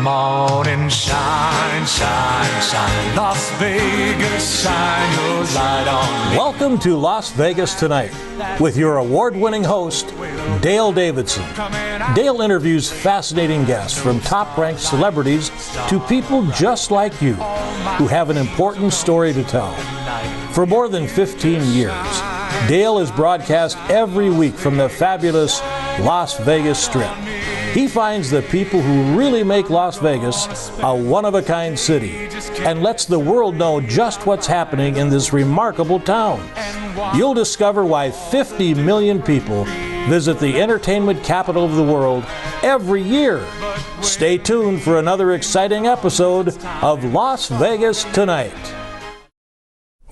morning shine, shine, shine. Las Vegas, shine your light on me. Welcome to Las Vegas Tonight with your award-winning host, Dale Davidson. Dale interviews fascinating guests from top-ranked celebrities to people just like you who have an important story to tell. For more than 15 years, Dale is broadcast every week from the fabulous Las Vegas Strip. He finds the people who really make Las Vegas a one-of-a-kind city and lets the world know just what's happening in this remarkable town. You'll discover why 50 million people visit the entertainment capital of the world every year. Stay tuned for another exciting episode of Las Vegas Tonight.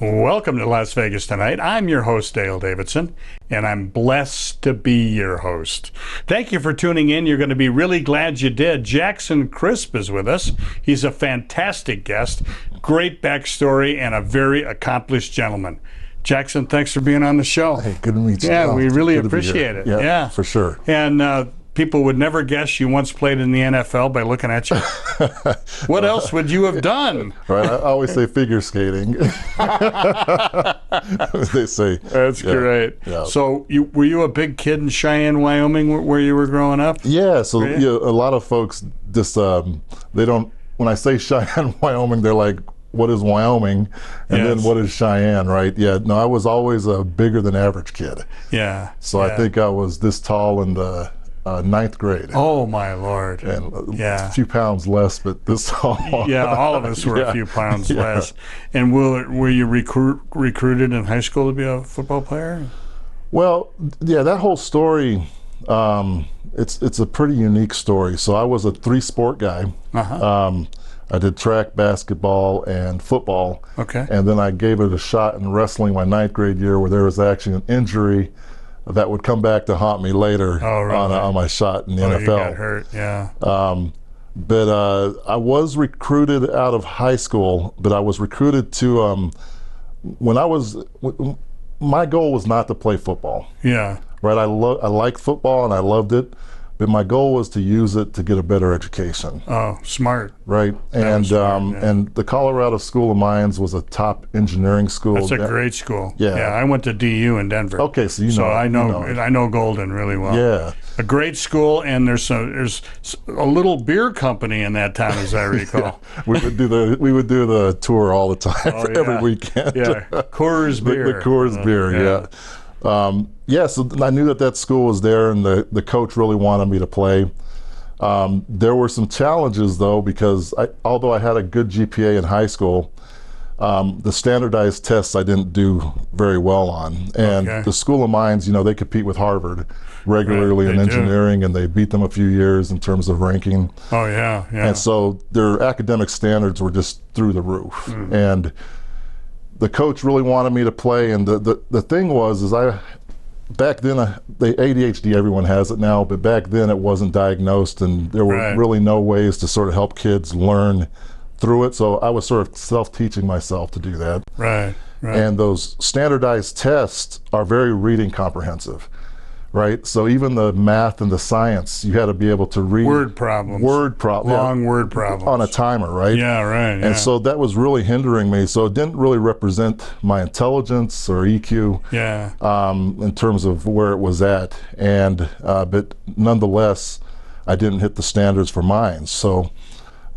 Welcome to Las Vegas Tonight. I'm your host, Dale Davidson, and I'm blessed to be your host. Thank you for tuning in. You're going to be really glad you did. Jackson Crisp is with us. He's a fantastic guest, great backstory, and a very accomplished gentleman. Jackson, thanks for being on the show. Hey, good to meet you. Yeah, we really appreciate it. Yeah, for sure. And people would never guess you once played in the NFL by looking at you. What else would you have done? Right, I always say figure skating. They say. That's great. Yeah. So were you a big kid in Cheyenne, Wyoming, where you were growing up? Yeah, so a lot of folks just, they don't, when I say Cheyenne, Wyoming, they're like, what is Wyoming? And then what is Cheyenne, right? Yeah, no, I was always a bigger than average kid. Yeah. So I think I was this tall in the ninth grade. Oh my Lord! And a few pounds less, but this tall. Yeah, all of us were a few pounds less. And were you recruited in high school to be a football player? Well, yeah, that whole story, it's a pretty unique story. So I was a three-sport guy. I did track, basketball, and football. Okay. And then I gave it a shot in wrestling my ninth grade year, where there was actually an injury that would come back to haunt me later on my shot in the NFL. You got hurt, yeah. But I was recruited out of high school, but I was recruited to, my goal was not to play football. Yeah. Right, I liked football and I loved it, but my goal was to use it to get a better education. Oh, smart. Right, and the Colorado School of Mines was a top engineering school. That's a great school. Yeah, I went to DU in Denver. Okay, so you know. I know Golden really well. Yeah, a great school, and there's a little beer company in that town, as I recall. Yeah. We would do the tour all the time every weekend. Yeah, Coors beer. The Coors beer. Yeah. So I knew that school was there, and the coach really wanted me to play. There were some challenges, though, because although I had a good GPA in high school, the standardized tests I didn't do very well on. And the School of Mines, they compete with Harvard regularly in engineering, and they beat them a few years in terms of ranking. Oh, yeah. And so their academic standards were just through the roof. And the coach really wanted me to play, and the thing was, back then, the ADHD, everyone has it now, but back then it wasn't diagnosed, and there were really no ways to sort of help kids learn through it. So I was sort of self-teaching myself to do that. Right. And those standardized tests are very reading comprehensive. Right, so even the math and the science, you had to be able to read word problems, word problems on a timer, right? Yeah, right. And so that was really hindering me. So it didn't really represent my intelligence or EQ, in terms of where it was at. And but nonetheless, I didn't hit the standards for Mines. So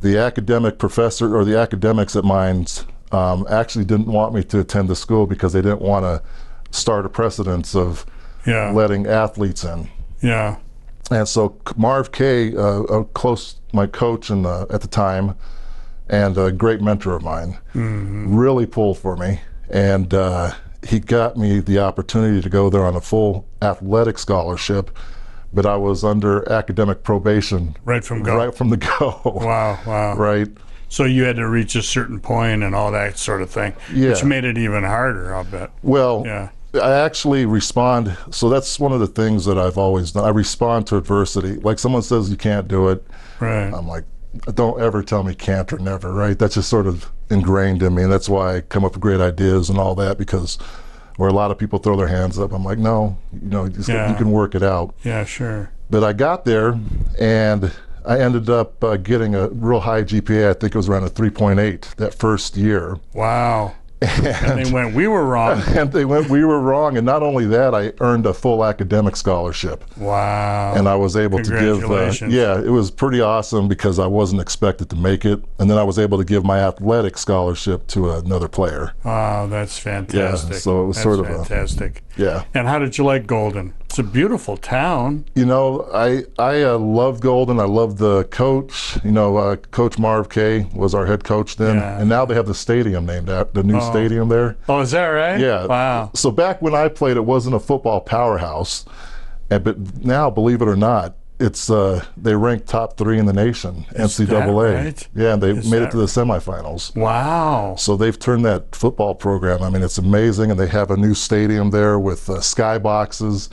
the academic professor or the academics at Mines actually didn't want me to attend the school because they didn't want to start a precedence of letting athletes in. Yeah. And so Marv Kay, my coach at the time, and a great mentor of mine, really pulled for me. And he got me the opportunity to go there on a full athletic scholarship, but I was under academic probation. Right from the go. Wow. Right. So you had to reach a certain point and all that sort of thing, which made it even harder, I'll bet. Well, I actually respond. So that's one of the things that I've always done. I respond to adversity. Like someone says you can't do it. Right. I'm like, don't ever tell me can't or never, right? That's just sort of ingrained in me. And that's why I come up with great ideas and all that, because where a lot of people throw their hands up, I'm like, no, you can work it out. Yeah, sure. But I got there, and I ended up getting a real high GPA. I think it was around a 3.8 that first year. Wow. And they went, we were wrong. And they went, we were wrong. And not only that, I earned a full academic scholarship. Wow. And I was able to give, Congratulations. it was pretty awesome because I wasn't expected to make it. And then I was able to give my athletic scholarship to another player. Wow, that's fantastic. Yeah, so it was that's sort of fantastic. Yeah. And how did you like Golden? It's a beautiful town. You know, I loved Golden. I loved the coach. You know, Coach Marv Kay was our head coach then. Yeah. And now they have the stadium named after, the new stadium there. Oh, is that right? Yeah. Wow. So back when I played, it wasn't a football powerhouse. But now, believe it or not, it's they ranked top 3 in the nation, Is NCAA. that right? Yeah, and they made it to the semifinals. Wow. So they've turned that football program. I mean, it's amazing, and they have a new stadium there with skyboxes,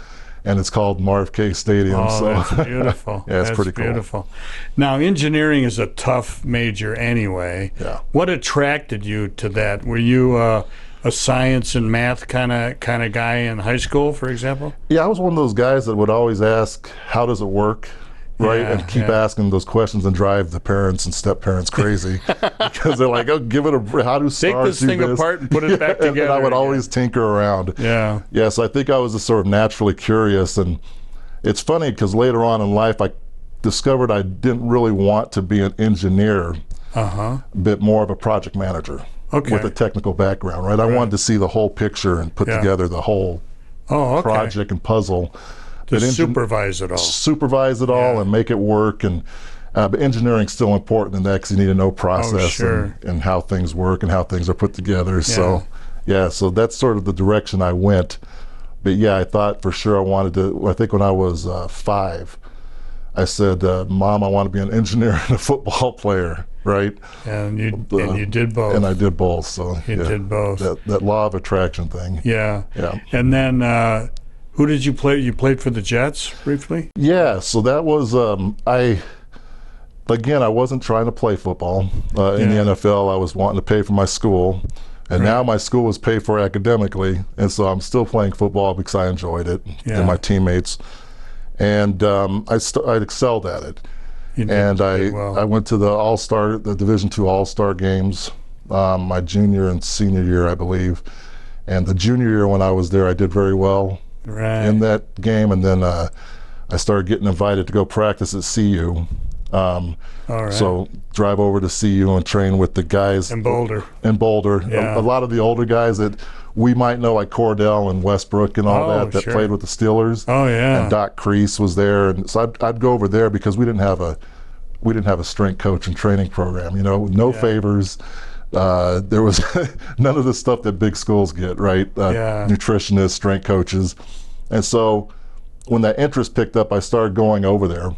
and it's called Marv Kay Stadium. Oh, so that's beautiful. yeah, it's that's pretty cool. Beautiful. Now, engineering is a tough major anyway. Yeah. What attracted you to that? Were you a science and math kind of guy in high school, for example? Yeah, I was one of those guys that would always ask, "How does it work?" Right, Yeah, and keep asking those questions and drive the parents and step parents crazy because they're like, "Oh, give it a how do stars Take this do thing this?" apart and put it back together. And I would again. always tinker around. Yeah. Yeah, so I think I was just sort of naturally curious, and it's funny because later on in life I discovered I didn't really want to be an engineer, a bit more of a project manager. Okay. With a technical background, right? I wanted to see the whole picture and put together the whole project and puzzle. To supervise it all. Supervise it all and make it work. And but engineering's still important in that because you need to know process and how things work and how things are put together. So so that's sort of the direction I went. But yeah, I thought for sure I wanted to. I think when I was 5, I said, "Mom, I want to be an engineer and a football player." Right? And you did both. And I did both. So you did both. That law of attraction thing. Yeah. Yeah. And then who did you play? You played for the Jets briefly? Yeah, so that was I wasn't trying to play football in the NFL. I was wanting to pay for my school, and now my school was paid for academically, and so I'm still playing football because I enjoyed it and my teammates, and I excelled at it. And I went to the Division II All-Star games my junior and senior year, I believe, and the junior year when I was there, I did very well. In that game, and then I started getting invited to go practice at CU. So drive over to CU and train with the guys in Boulder. A lot of the older guys that we might know, like Cordell and Westbrook and all that played with the Steelers. And Doc Crease was there, and so I'd go over there because we didn't have a strength coach and training program. You know, no favors. There was none of the stuff that big schools get, right? Nutritionists, strength coaches. And so when that interest picked up, I started going over there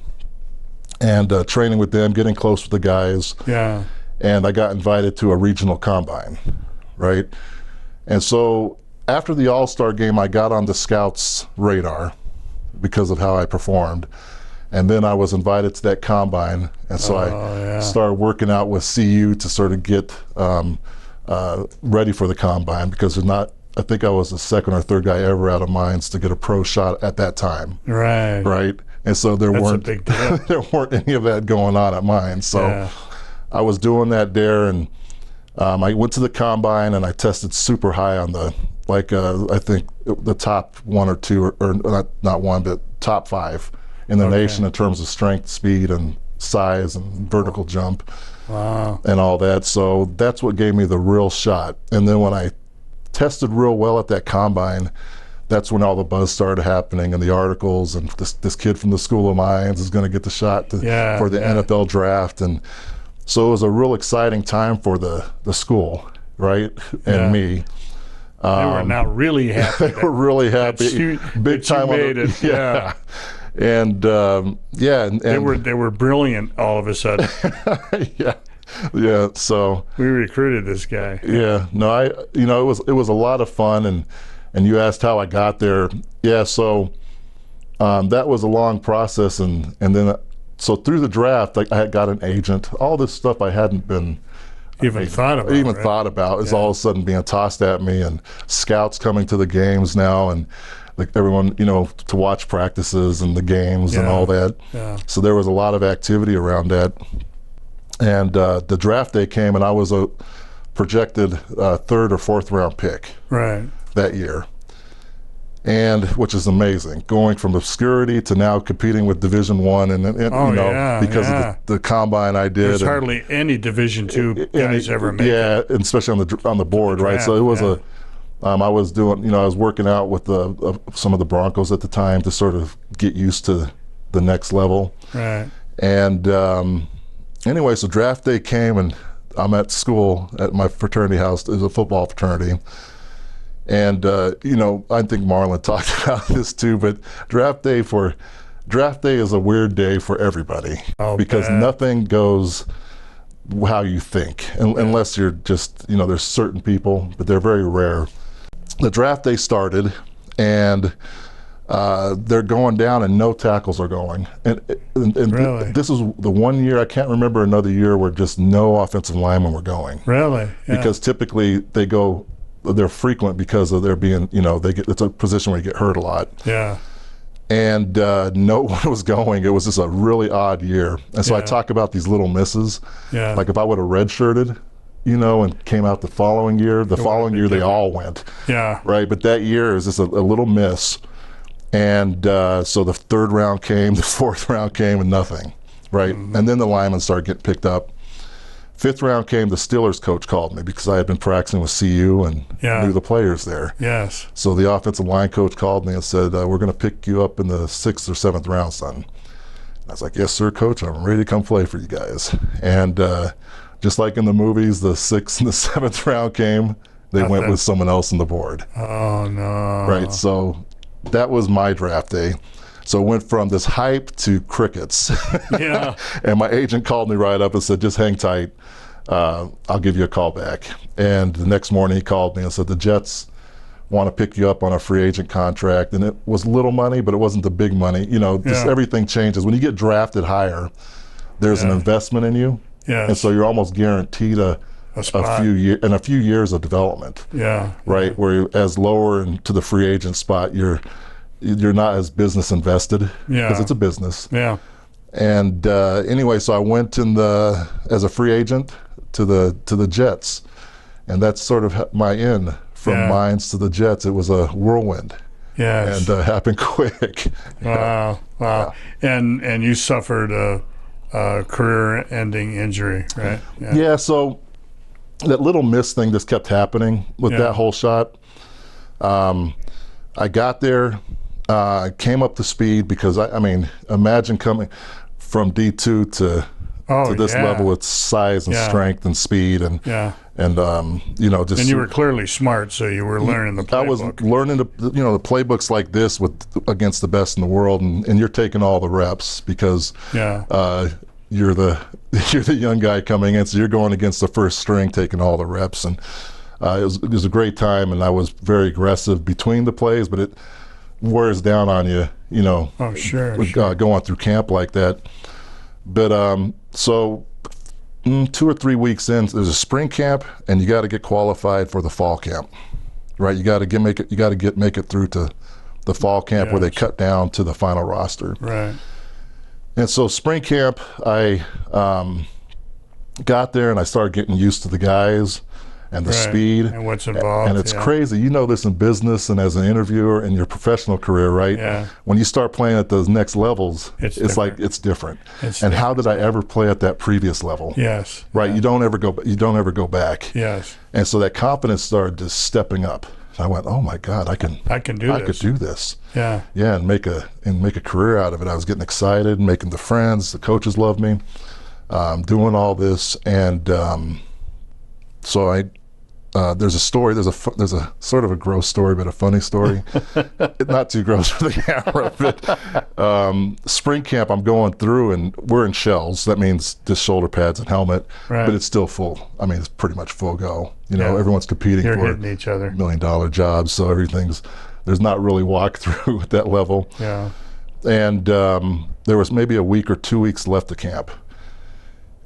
and training with them, getting close with the guys. And I got invited to a regional combine, right? And so after the All-Star game, I got on the scouts' radar because of how I performed. And then I was invited to that combine, and so I started working out with CU to sort of get ready for the combine because I think I was the second or third guy ever out of Mines to get a pro shot at that time. Right. And so there weren't any of that going on at Mines. So I was doing that there, and I went to the combine and I tested super high on the I think the top 1 or 2 or not one, but top 5. In the nation in terms of strength, speed, and size, and vertical jump, and all that. So that's what gave me the real shot. And then when I tested real well at that combine, that's when all the buzz started happening and the articles, and this kid from the School of Mines is going to get the shot for the NFL draft. And so it was a real exciting time for the school, right, and me. They were now really happy. They were really happy. Big time on it. And and they were brilliant all of a sudden. So we recruited this guy. It was a lot of fun, and you asked how I got there. So that was a long process, and then so through the draft, I had got an agent. All this stuff I hadn't been thought about. Even thought about. It's all of a sudden being tossed at me, and scouts coming to the games now, and like everyone, to watch practices and the games and all that. Yeah. So there was a lot of activity around that. And the draft day came, and I was a projected third or fourth round pick that year. And which is amazing, going from obscurity to now competing with Division I, and because of the combine I did. There's hardly any Division II guys ever made. Yeah, and especially on the board, right? So it was I was doing, I was working out with some of the Broncos at the time to sort of get used to the next level. Right. And anyway, so draft day came, and I'm at school at my fraternity house. It was a football fraternity. And, I think Marlon talked about this too, but draft day is a weird day for everybody because nothing goes how you think, unless you're just, there's certain people, but they're very rare. The draft day started, and they're going down, and no tackles are going. And really? This is the one year, I can't remember another year where just no offensive linemen were going. Really? Yeah. Because typically they're frequent because of their being, it's a position where you get hurt a lot. Yeah. And no one was going. It was just a really odd year. And so I talk about these little misses. Yeah. Like if I would have redshirted, and came out the following year, they all went. Yeah. Right. But that year is just a little miss. And so the third round came, the fourth round came, and nothing. Right. Mm-hmm. And then the linemen started getting picked up. Fifth round came, the Steelers coach called me because I had been practicing with CU and knew the players there. Yes. So the offensive line coach called me and said, we're going to pick you up in the 6th or 7th round, son. I was like, yes, sir, coach. I'm ready to come play for you guys. And just like in the movies, the 6th and the 7th round came. They went with someone else on the board. Oh, no. Right. So that was my draft day. So it went from this hype to crickets. Yeah. And my agent called me right up and said, just hang tight. I'll give you a call back. And the next morning he called me and said, the Jets want to pick you up on a free agent contract. And it was little money, but it wasn't the big money. Just everything changes. When you get drafted higher, there's an investment in you. Yes. And so you're almost guaranteed a few years of development. Yeah. Right. Where as lower into the free agent spot, you're not as business invested because it's a business. Yeah. And anyway, so I went as a free agent to the Jets, and that's sort of my in from Mines to the Jets. It was a whirlwind. Yes. And happened quick. Wow. Wow. Yeah. And you suffered a career-ending injury, right? Yeah. So that little miss thing just kept happening with that whole shot. I got there. Came up to speed because I mean, imagine coming from D2 to this level with size and strength and speed and just. And you were clearly smart, so you were learning the playbook. I was learning the playbooks like this against the best in the world, and you're taking all the reps because you're the young guy coming in, so you're going against the first string, taking all the reps, and it was a great time, and I was very aggressive between the plays, but it wears down on you, Oh, sure. Going through camp like that. But so 2 or 3 weeks in, there's a spring camp, and you got to get qualified for the fall camp, right? You got to make it through to the fall camp where they cut down to the final roster. Right. And so spring camp, I got there and I started getting used to the guys and the speed and what's involved. And it's crazy. You know this in business and as an interviewer in your professional career, right? Yeah. When you start playing at those next levels, it's different. like it's different. How did I ever play at that previous level? Yes. Right. Yeah. You don't ever go back. Yes. And so that confidence started just stepping up. I went, oh my God, I could do this. Yeah. Yeah, and make a career out of it. I was getting excited, making the friends. The coaches loved me, doing all this, and so I. There's a story. There's a sort of a gross story, but a funny story. Not too gross for the camera. But spring camp, I'm going through, and we're in shells. That means just shoulder pads and helmet, but it's still full. I mean, it's pretty much full go. Everyone's competing for hitting each other. $1 million jobs, so there's not really walk through at that level. Yeah. And there was maybe a week or 2 weeks left of camp,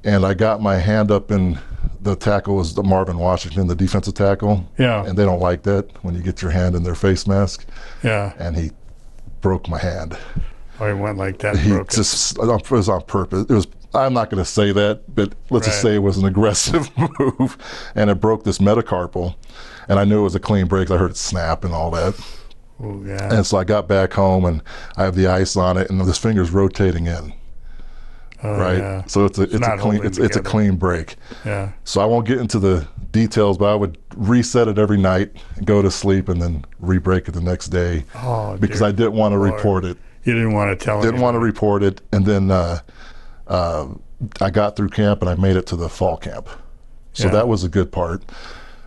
and I got my hand up in the tackle was the Marvin Washington, the defensive tackle. Yeah. And they don't like that when you get your hand in their face mask. Yeah. And he broke my hand. Oh, he went like that. He broke just it was on purpose. It was. I'm not going to say that, but let's just say it was an aggressive move, and it broke this metacarpal. And I knew it was a clean break. I heard it snap and all that. Oh, yeah. And so I got back home, and I have the ice on it, and this finger's rotating in. Oh, right. Yeah. So it's a clean break. Yeah. So I won't get into the details, but I would reset it every night, go to sleep, and then re-break it the next day. Oh, because I didn't want to report it. You didn't want to tell. Didn't want to report it, and then I got through camp and I made it to the fall camp. So that was a good part.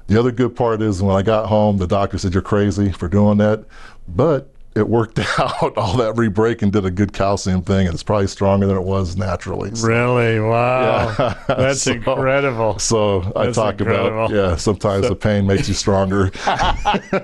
The other good part is when I got home, the doctor said, "You're crazy for doing that," but it worked out. All that re-breaking did a good calcium thing, and it's probably stronger than it was naturally. So, really? Wow. Yeah. That's incredible. So I talk about, sometimes the pain makes you stronger.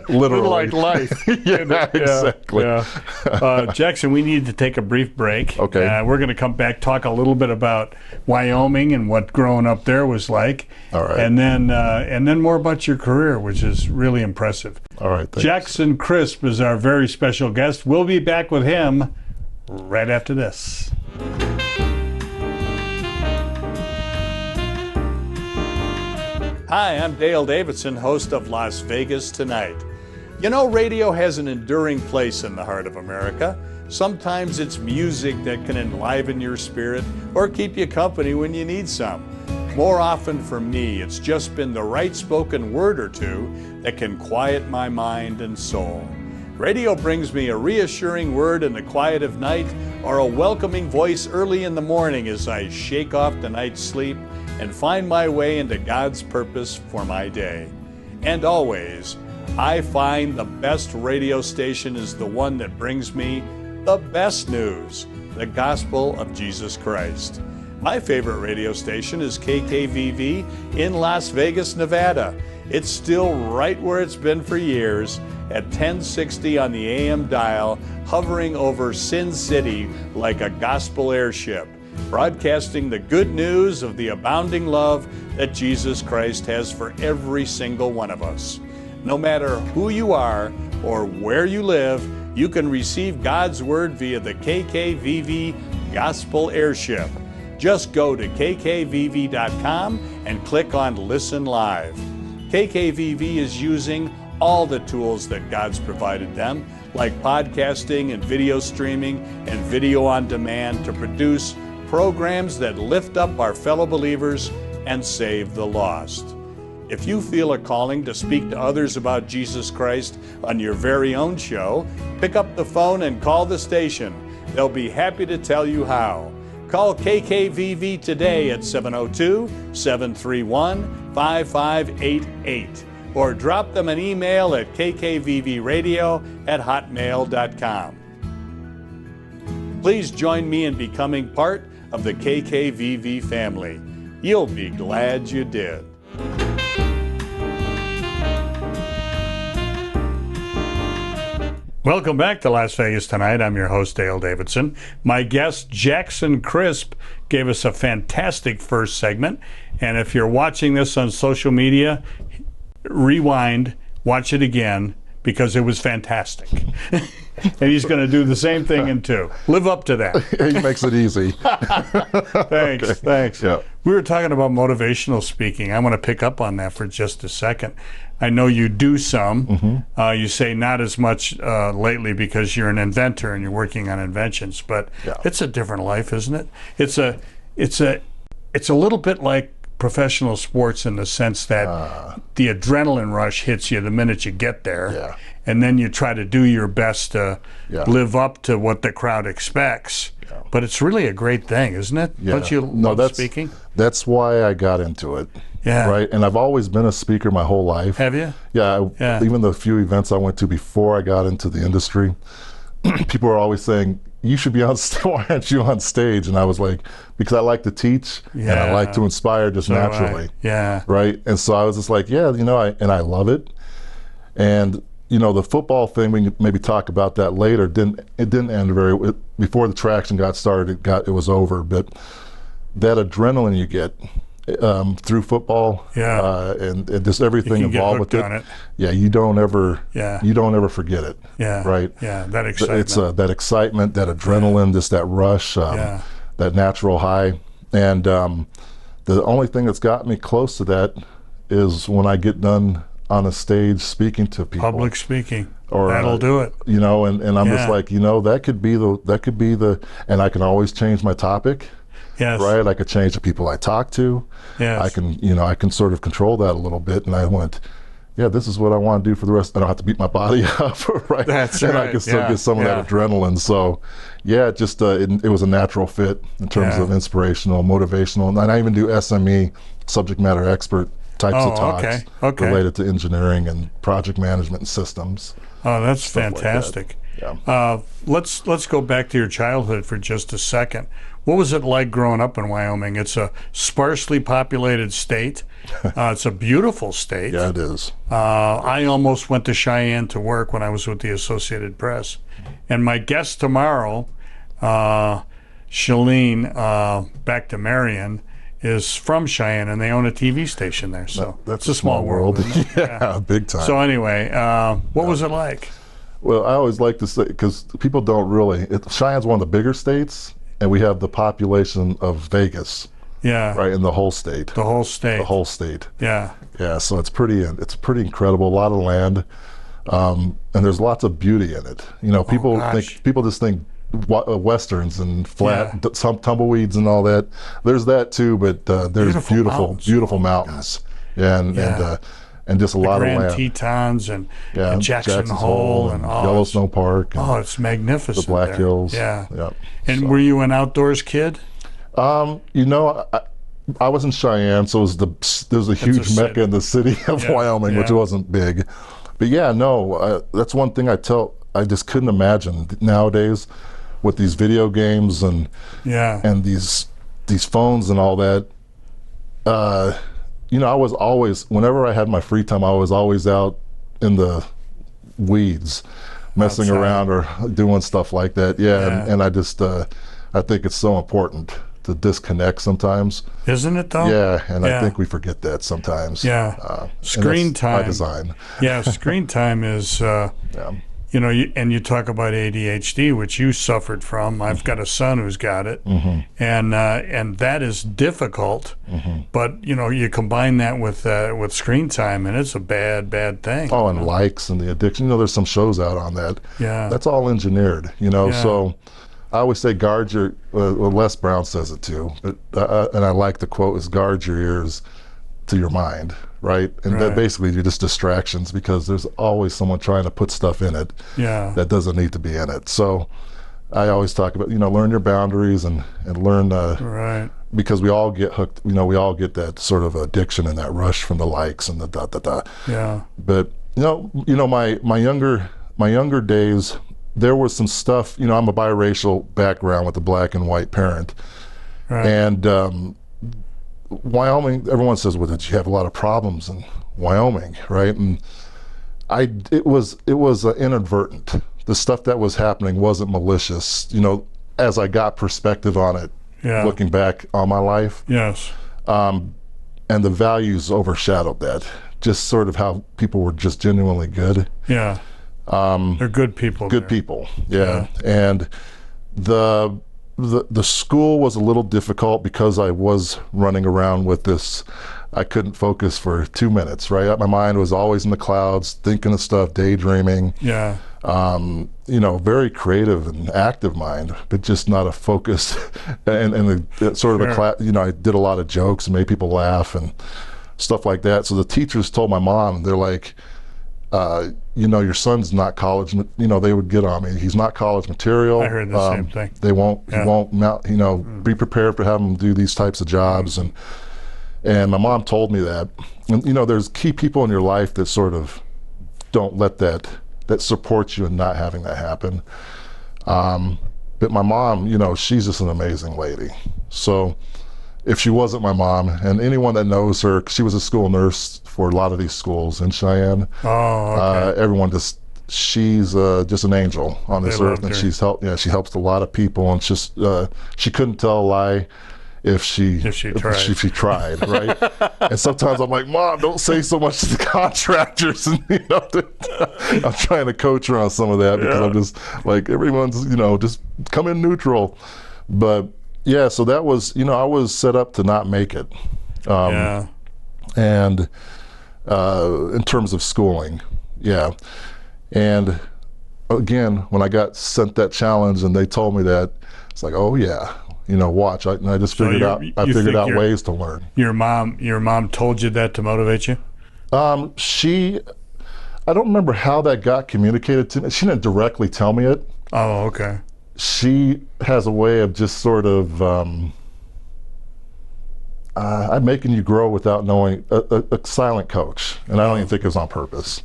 Literally. Like life. Exactly. Yeah. Jackson, we need to take a brief break. Okay. We're going to come back, talk a little bit about Wyoming and what growing up there was like. All right. And then more about your career, which is really impressive. All right. Thanks. Jackson Crisp is our very special guest. We'll be back with him right after this. Hi, I'm Dale Davidson, host of Las Vegas Tonight. You know, radio has an enduring place in the heart of America. Sometimes it's music that can enliven your spirit or keep you company when you need some. More often for me, it's just been the right spoken word or two that can quiet my mind and soul. Radio brings me a reassuring word in the quiet of night or a welcoming voice early in the morning as I shake off the night's sleep and find my way into God's purpose for my day. And always, I find the best radio station is the one that brings me the best news, the gospel of Jesus Christ. My favorite radio station is KKVV in Las Vegas, Nevada. It's still right where it's been for years, at 1060 on the AM dial, hovering over Sin City like a gospel airship, broadcasting the good news of the abounding love that Jesus Christ has for every single one of us. No matter who you are or where you live, you can receive God's Word via the KKVV Gospel Airship. Just go to kkvv.com and click on Listen Live. KKVV is using all the tools that God's provided them, like podcasting and video streaming and video on demand, to produce programs that lift up our fellow believers and save the lost. If you feel a calling to speak to others about Jesus Christ on your very own show, pick up the phone and call the station. They'll be happy to tell you how. Call KKVV today at 702-731-5588 or drop them an email at kkvvradio@hotmail.com. Please join me in becoming part of the KKVV family. You'll be glad you did. Welcome back to Las Vegas Tonight. I'm your host, Dale Davidson. My guest, Jackson Crisp, gave us a fantastic first segment. And if you're watching this on social media, rewind, watch it again, because it was fantastic. And he's going to do the same thing in two. Live up to that. He makes it easy. Thanks. Yeah. We were talking about motivational speaking. I want to pick up on that for just a second. I know you do some. Mm-hmm. You say not as much lately because you're an inventor and you're working on inventions, but it's a different life, isn't it? It's a little bit like professional sports in the sense that the adrenaline rush hits you the minute you get there, and then you try to do your best to live up to what the crowd expects. But it's really a great thing, isn't it? Yeah. Don't you love speaking? That's why I got into it. Yeah. Right. And I've always been a speaker my whole life. Have you? Yeah. Even the few events I went to before I got into the industry, people are always saying, "You should be on stage. Why aren't you on stage?" And I was like, because I like to teach and I like to inspire just naturally. Right. And so I was just like, I love it. And the football thing, we can maybe talk about that later. It didn't end before the traction got started. It was over. But that adrenaline you get, through football, and just everything involved with it. Yeah, you don't ever forget it. Yeah, right. Yeah, that excitement. It's that excitement, that adrenaline, just that rush, that natural high. And the only thing that's got me close to that is when I get done on a stage speaking to people. Public speaking. That'll do it. And I'm just like, that could be the, and I can always change my topic. Yes. Right. I could change the people I talk to. Yes. I can sort of control that a little bit. And I went, this is what I want to do for the rest. I don't have to beat my body up. Right. That's and right. I can still get some of that adrenaline. So it just, it was a natural fit in terms of inspirational, motivational. And I even do SME, subject matter expert types of talks related to engineering and project management and systems. Oh, that's fantastic. Like that. Let's go back to your childhood for just a second. What was it like growing up in Wyoming? It's a sparsely populated state. It's a beautiful state. Yeah, it is. I almost went to Cheyenne to work when I was with the Associated Press. And my guest tomorrow, Shalene, back to Marion, is from Cheyenne, and they own a TV station there. So that's a small world. Yeah, big time. So anyway, what was it like? Well, I always like to say, because people don't really, Cheyenne's one of the bigger states, and we have the population of Vegas. Yeah. Right, in the whole state. The whole state. The whole state. Yeah. Yeah, so it's pretty incredible. A lot of land, and there's lots of beauty in it. People just think westerns and flat, some tumbleweeds and all that. There's that too, but there's beautiful mountains. And just a lot of land. Grand Tetons and Jackson Hole and Yellowstone Park. It's magnificent. The Black Hills. Yeah. And were you an outdoors kid? I was in Cheyenne, so there's a huge mecca in the city of Wyoming, which wasn't big. But that's one thing I just couldn't imagine nowadays with these video games and these phones and all that. I was always, whenever I had my free time, I was always out in the weeds, messing around or doing stuff like that. And I just, I think it's so important to disconnect sometimes. Isn't it though? Yeah, and I think we forget that sometimes. Yeah. Screen time. By design. Screen time is, and you talk about ADHD, which you suffered from. I've got a son who's got it, and that is difficult. But you combine that with screen time, and it's a bad thing. Oh, and likes and the addiction. There's some shows out on that. Yeah, that's all engineered. So I always say guard your. Les Brown says it too, but and I like the quote: "Is guard your ears to your mind." Right, and that basically you're just distractions, because there's always someone trying to put stuff in it that doesn't need to be in it. So I always talk about learn your boundaries and learn because we all get hooked. We all get that sort of addiction and that rush from the likes and the . Yeah. But my younger days, there was some stuff. I'm a biracial background with a black and white parent, and Wyoming, everyone says, well, did you have a lot of problems in Wyoming, right? And it was inadvertent. The stuff that was happening wasn't malicious, as I got perspective on it, looking back on my life. Yes. And the values overshadowed that, just sort of how people were just genuinely good. Yeah. They're good people. Good people, yeah. And the school was a little difficult because I was running around with this. I couldn't focus for 2 minutes, right? My mind was always in the clouds, thinking of stuff, daydreaming. Yeah. Very creative and active mind, but just not a focus. and I did a lot of jokes and made people laugh and stuff like that. So the teachers told my mom, they're like, your son's not college. They would get on me. He's not college material. I heard the same thing. He won't mount. Be prepared to have him do these types of jobs. And my mom told me that. And there's key people in your life that sort of don't let that support you in not having that happen. But my mom, she's just an amazing lady. So if she wasn't my mom, and anyone that knows her, she was a school nurse for a lot of these schools in Cheyenne. Oh, okay. Everyone she's just an angel on this earth, and she helps a lot of people, and just she couldn't tell a lie. if she tried, right? And sometimes I'm like, Mom, don't say so much to the contractors. And I'm trying to coach her on some of that because I'm just like, everyone's, just come in neutral. But yeah, so that was, I was set up to not make it. And in terms of schooling, and again, when I got sent that challenge and they told me that, it's like, oh yeah, watch. I just figured out ways to learn. Your mom told you that to motivate you? I don't remember how that got communicated to me. She didn't directly tell me it. Oh, okay. She has a way of just sort of I'm making you grow without knowing, a silent coach, and I don't even think it was on purpose.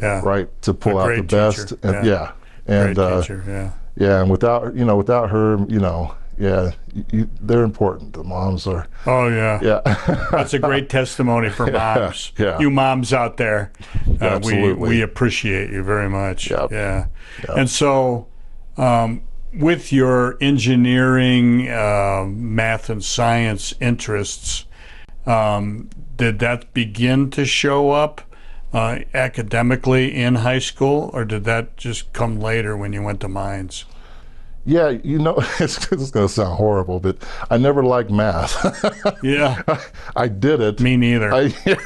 Yeah. Right, to pull out the best. Teacher. And and great teacher. and without her, they're important. The moms are. Oh yeah. Yeah. That's a great testimony for moms. Yeah. You moms out there, Absolutely. we appreciate you very much. Yep. Yeah. And so, with your engineering, math and science interests, did that begin to show up academically in high school, or did that just come later when you went to mines? Yeah, it's going to sound horrible, but I never liked math. Yeah. I did it. Me neither. I did it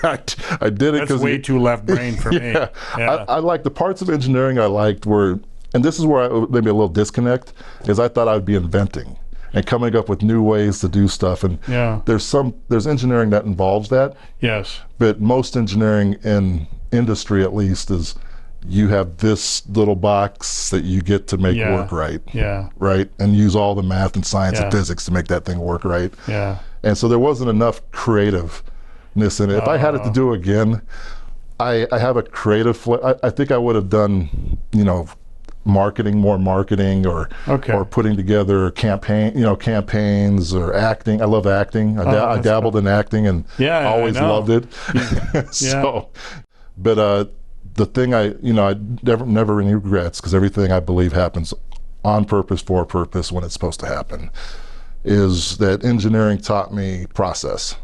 because that's way too left brain for me. Yeah. I like the parts of engineering I liked were, and this is where maybe a little disconnect, is I thought I'd be inventing and coming up with new ways to do stuff. And there's engineering that involves that. Yes. But most engineering in industry, at least, is you have this little box that you get to make work right. Yeah. Right? And use all the math and science and physics to make that thing work right. Yeah. And so there wasn't enough creativeness in it. If I had it to do again, I have a creative I think I would have done, more marketing or putting together campaigns or acting. I love acting. I dabbled in acting and always loved it. So, but the thing I never any regrets, because everything I believe happens on purpose, for a purpose, when it's supposed to happen, is that engineering taught me process.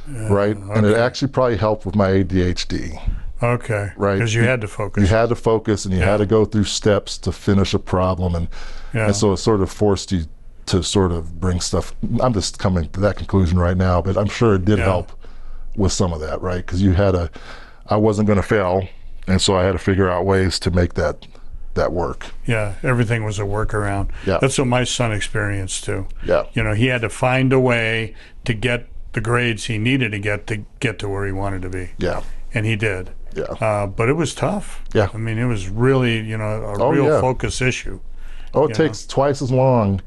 Right? And it actually probably helped with my ADHD. Okay. Right. Because you had to focus. You had to focus, and you had to go through steps to finish a problem, and so it sort of forced you to sort of bring stuff. I'm just coming to that conclusion right now, but I'm sure it did help with some of that, right? Because I wasn't going to fail, and so I had to figure out ways to make that work. Yeah, everything was a workaround. Yeah. That's what my son experienced too. Yeah. He had to find a way to get the grades he needed to get to where he wanted to be. Yeah. And he did. Yeah. But it was tough. Yeah. I mean, it was really, a real focus issue. Oh, it takes twice as long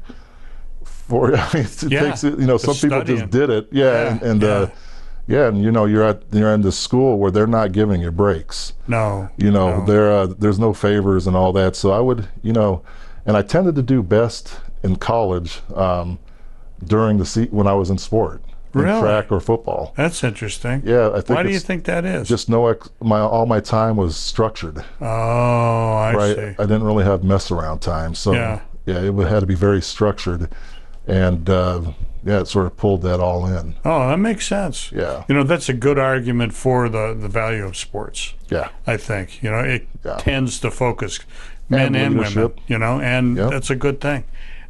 for, it takes, some people just did it. Yeah. And you're in the school where they're not giving you breaks. No. There's no favors and all that. So I would, and I tended to do best in college during when I was in sport. Really? Track or football. That's interesting. Yeah, I think. Why do you think that is? Just all my time was structured. Oh, I see. I didn't really have mess around time, so it had to be very structured, and it sort of pulled that all in. Oh, that makes sense. Yeah. That's a good argument for the value of sports. Yeah. I think it tends to focus men and women. And that's a good thing.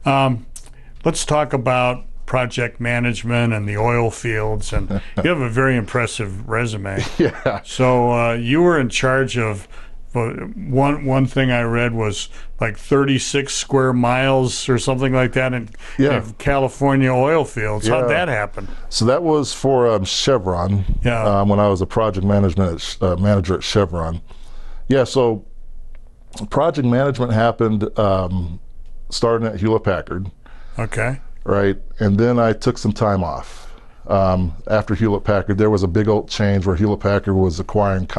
Let's talk about project management and the oil fields, and you have a very impressive resume. Yeah. So you were in charge of one thing I read was like 36 square miles or something like that in California oil fields. How'd that happen? So that was for Chevron. Yeah. When I was a project manager at Chevron. Yeah. So project management happened starting at Hewlett Packard. Okay. Right, and then I took some time off. After Hewlett Packard, there was a big old change where Hewlett Packard was acquiring,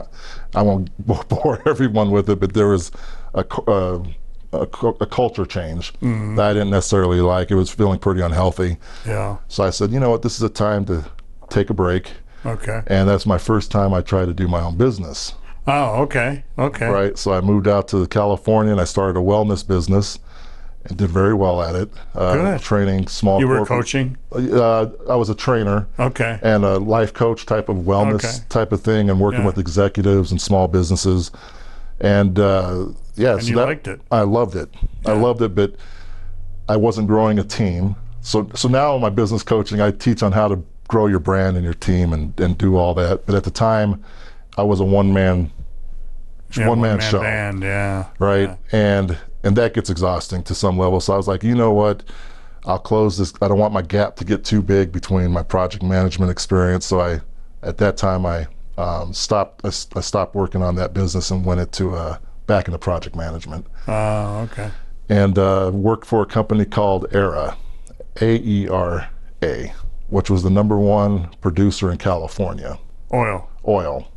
I won't bore everyone with it, but there was a culture change that I didn't necessarily like. It was feeling pretty unhealthy. Yeah. So I said, you know what, this is a time to take a break. Okay. And that's my first time I tried to do my own business. Oh, okay. Okay. Right, so I moved out to California and I started a wellness business. and did very well at it. Good. Training small. You were coaching? I was a trainer. Okay. And a life coach type of wellness type of thing, and working with executives and small businesses. And and so you liked it. I loved it. I loved it, but I wasn't growing a team. So now in my business coaching, I teach on how to grow your brand and your team and do all that. But at the time, I was a one-man show. Band, right? Yeah. And that gets exhausting to some level. So I was like, you know what? I'll close this. I don't want my gap to get too big between my project management experience. So at that time, I stopped working on that business and went back into project management. Oh, okay. And worked for a company called ERA, AERA, which was the #1 producer in California. Oil.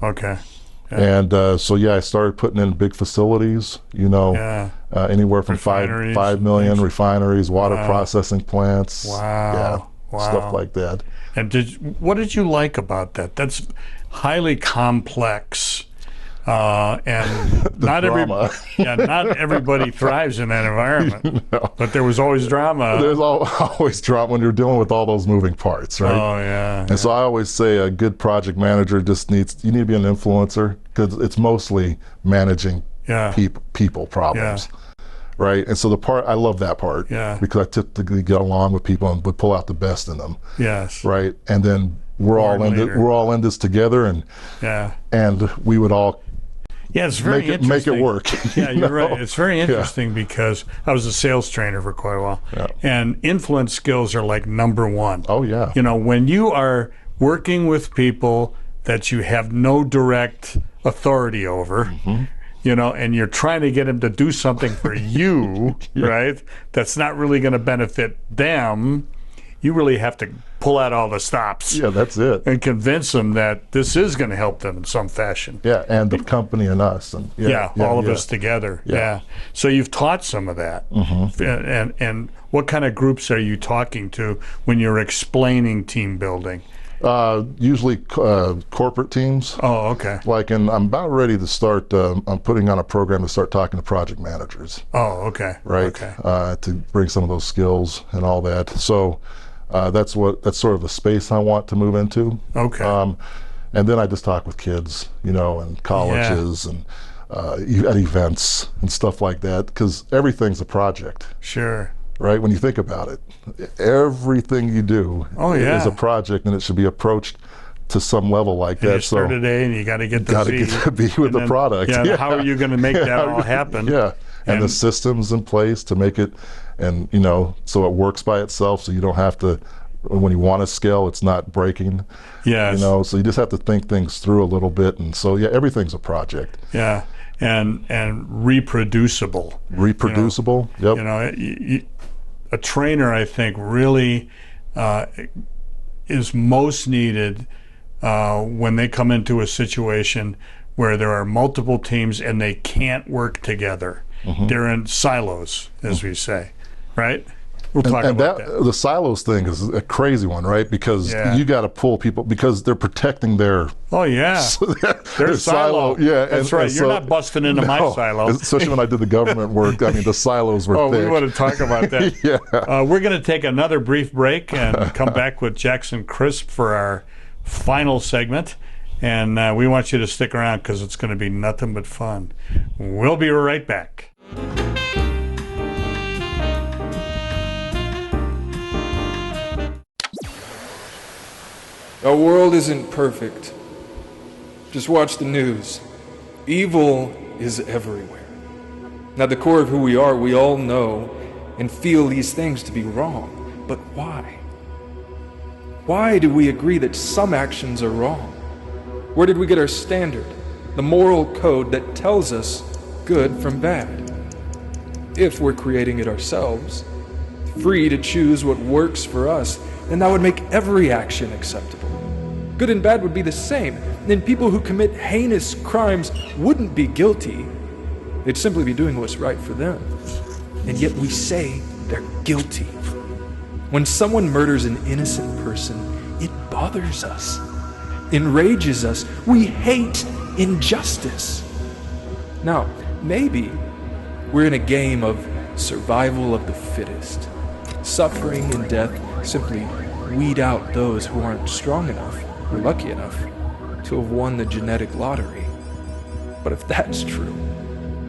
Okay. Yeah. And I started putting in big facilities, anywhere from 5 million refineries, water processing plants. Wow. Stuff like that. And what did you like about that? That's highly complex. And not everybody thrives in that environment. No. But there was always drama. There's always drama when you're dealing with all those moving parts, right? Oh yeah. And so I always say a good project manager you need to be an influencer, because it's mostly managing people problems. Yeah. Right, and so I love that part, because I typically get along with people and would pull out the best in them. Yes. Right, and then we're all in this together, and we would all it's very interesting. Make it work. Yeah, you're right. It's very interesting because I was a sales trainer for quite a while, and influence skills are like #1. Oh yeah. When you are working with people that you have no direct authority over. Mm-hmm. And you're trying to get them to do something for you, right? That's not really going to benefit them. You really have to pull out all the stops. Yeah, that's it. And convince them that this is going to help them in some fashion. Yeah, and the company and us. And all of us together. Yeah. So you've taught some of that. Mm-hmm. And what kind of groups are you talking to when you're explaining team building? Usually corporate teams. Oh, okay. I'm about ready to start. I'm putting on a program to start talking to project managers. Oh, okay. Right. Okay. To bring some of those skills and all that. So that's sort of the space I want to move into. Okay. And then I just talk with kids, and colleges and at events and stuff like that, because everything's a project. Sure. Right, when you think about it, everything you do is a project, and it should be approached to some level like that. You start a day, and you got to get to be with the product. Yeah, how are you going to make that all happen? Yeah, and the systems in place to make it, and so it works by itself. So you don't have to, when you want to scale, it's not breaking. Yes. So you just have to think things through a little bit, and so everything's a project. Yeah, and reproducible. Reproducible. Yep. A trainer, I think, really is most needed when they come into a situation where there are multiple teams and they can't work together. Mm-hmm. They're in silos, as we say, right? We'll talk about that. The silos thing is a crazy one, right? Because you got to pull people, because they're protecting their their silo. Yeah, that's right. You're not busting into my silo. Especially when I did the government work. The silos were thick. We want to talk about that. We're going to take another brief break and come back with Jackson Crisp for our final segment. And we want you to stick around because it's going to be nothing but fun. We'll be right back. Our world isn't perfect. Just watch the news. Evil is everywhere. At the core of who we are, we all know and feel these things to be wrong. But why? Why do we agree that some actions are wrong? Where did we get our standard, the moral code that tells us good from bad? If we're creating it ourselves, free to choose what works for us, then that would make every action acceptable. Good and bad would be the same, and people who commit heinous crimes wouldn't be guilty. They'd simply be doing what's right for them. And yet we say they're guilty. When someone murders an innocent person, it bothers us, enrages us. We hate injustice. Now, maybe we're in a game of survival of the fittest. Suffering and death simply weed out those who aren't strong enough or lucky enough to have won the genetic lottery. But if that's true,